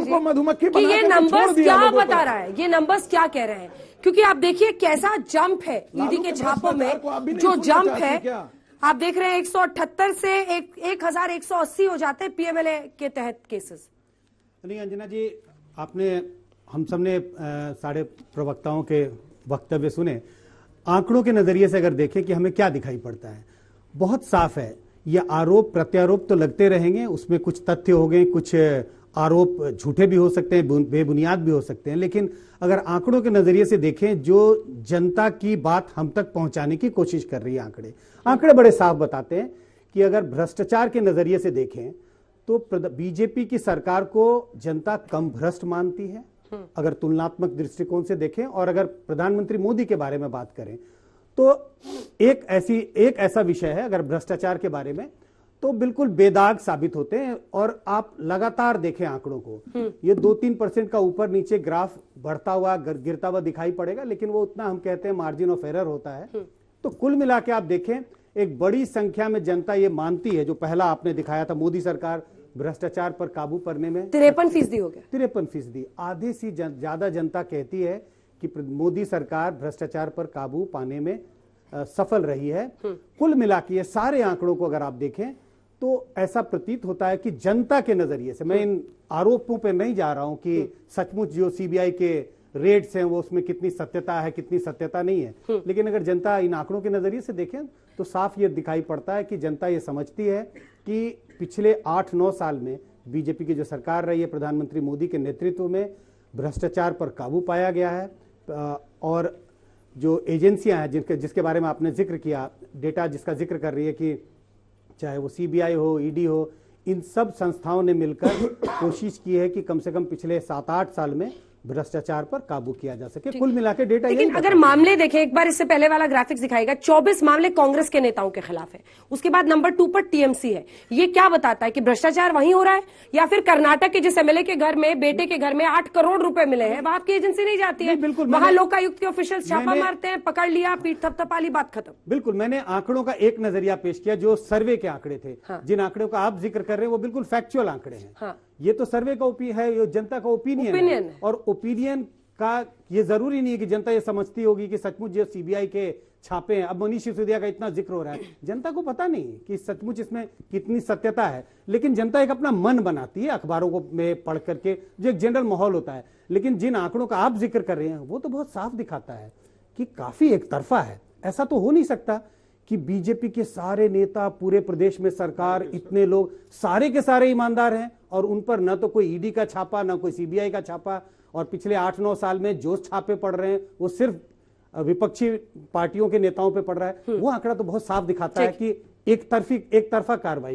को मधुमक्खी कि ये नंबर्स क्या बता रहा है, ये नंबर्स क्या कह रहे हैं? क्योंकि आप देखिए कैसा जंप है ईडी के छापों में, जो जंप है आप देख रहे हैं 178 से 1180 हो जाते हैं पीएमएलए के तहत केसेस। नहीं अंजना जी, आपने हम सबने सारे प्रवक्ताओं के वक्तव्य सुने। आंकड़ों के नजरिए से अगर देखें कि हमें क्या दिखाई पड़ता है, बहुत साफ है। ये आरोप प्रत्यारोप तो लगते रहेंगे, उसमें कुछ तथ्य हो गए, कुछ आरोप झूठे भी हो सकते हैं, बेबुनियाद भी हो सकते हैं, लेकिन अगर आंकड़ों के नजरिए से देखें, जो जनता की बात हम तक पहुंचाने की कोशिश कर रही है, आंकड़े बड़े साफ बताते हैं कि अगर भ्रष्टाचार के नजरिए से देखें तो बीजेपी की सरकार को जनता कम भ्रष्ट मानती है अगर तुलनात्मक दृष्टिकोण से देखें। और अगर प्रधानमंत्री मोदी के बारे में बात करें तो एक ऐसा विषय है अगर भ्रष्टाचार के बारे में, तो बिल्कुल बेदाग साबित होते हैं। और आप लगातार देखें आंकड़ों को, ये 2-3% का ऊपर नीचे ग्राफ बढ़ता हुआ गिरता हुआ दिखाई पड़ेगा, लेकिन वो उतना हम कहते हैं मार्जिन ऑफ एरर होता है। तो कुल मिला के आप देखें एक बड़ी संख्या में जनता ये मानती है, जो पहला आपने दिखाया था मोदी सरकार भ्रष्टाचार पर काबू करने में 53% हो गया, 53%। आधे से ज्यादा जनता कहती है कि मोदी सरकार भ्रष्टाचार पर काबू पाने में सफल रही है। कुल मिला के ये सारे आंकड़ों को अगर आप देखें तो ऐसा प्रतीत होता है कि जनता के नजरिए से, मैं इन आरोपों पर नहीं जा रहा हूं कि सचमुच जो सीबीआई के रेट्स हैं वो उसमें कितनी सत्यता है कितनी सत्यता नहीं है, लेकिन अगर जनता इन आंकड़ों के नजरिए से देखें तो साफ ये दिखाई पड़ता है कि जनता ये समझती है कि पिछले 8-9 साल में बीजेपी की जो सरकार रही है प्रधानमंत्री मोदी के नेतृत्व में, भ्रष्टाचार पर काबू पाया गया है। और जो एजेंसियां हैं जिसके बारे में आपने जिक्र किया, डेटा जिसका जिक्र कर रही है कि चाहे वो सीबीआई हो, ईडी हो, इन सब संस्थाओं ने मिलकर कोशिश की है कि कम से कम पिछले 7-8 साल में भ्रष्टाचार पर काबू किया जा सके। कुल मिलाकर डेटा, लेकिन अगर मामले देखें, एक बार इससे पहले वाला ग्राफिक्स दिखाएगा, 24 मामले कांग्रेस के नेताओं के खिलाफ है, उसके बाद नंबर 2 पर टीएमसी है। ये क्या बताता है कि भ्रष्टाचार वहीं हो रहा है, या फिर कर्नाटक के जिस एमएलए के घर में, बेटे के घर में 8 करोड़ रुपए मिले हैं, वहां आपकी एजेंसी नहीं जाती है? बिल्कुल, वहां लोकायुक्त के ऑफिशियल छापा मारते हैं, पकड़ लिया, पीठ थपथपाली, बात खत्म। बिल्कुल, मैंने आंकड़ों का एक नजरिया पेश किया, जो सर्वे के आंकड़े थे। जिन आंकड़ों का आप जिक्र कर रहे हैं वो बिल्कुल फैक्चुअल आंकड़े हैं। ये तो सर्वे का है, ये जनता का ओपिनियन है। और ओपिनियन का ये जरूरी नहीं है कि जनता ये समझती होगी कि सचमुच जो सीबीआई के छापे हैं, अब मनीष सिसोदिया का इतना जिक्र हो रहा है, जनता को पता नहीं कि सचमुच इसमें कितनी सत्यता है, लेकिन जनता एक अपना मन बनाती है अखबारों को में पढ़ करके, जो एक जनरल माहौल होता है। लेकिन जिन आंकड़ों का आप जिक्र कर रहे हैं वो तो बहुत साफ दिखाता है कि काफी एक तरफा है। ऐसा तो हो नहीं सकता कि बीजेपी के सारे नेता, पूरे प्रदेश में सरकार, इतने लोग सारे के सारे ईमानदार हैं और उन पर न तो कोई ईडी का छापा, न कोई सीबीआई का छापा, और पिछले 8-9 साल में जो छापे पड़ रहे हैं वो सिर्फ विपक्षी पार्टियों के नेताओं पे पड़ रहा है। वो आंकड़ा तो बहुत साफ दिखाता है कि एक तरफा कार्रवाई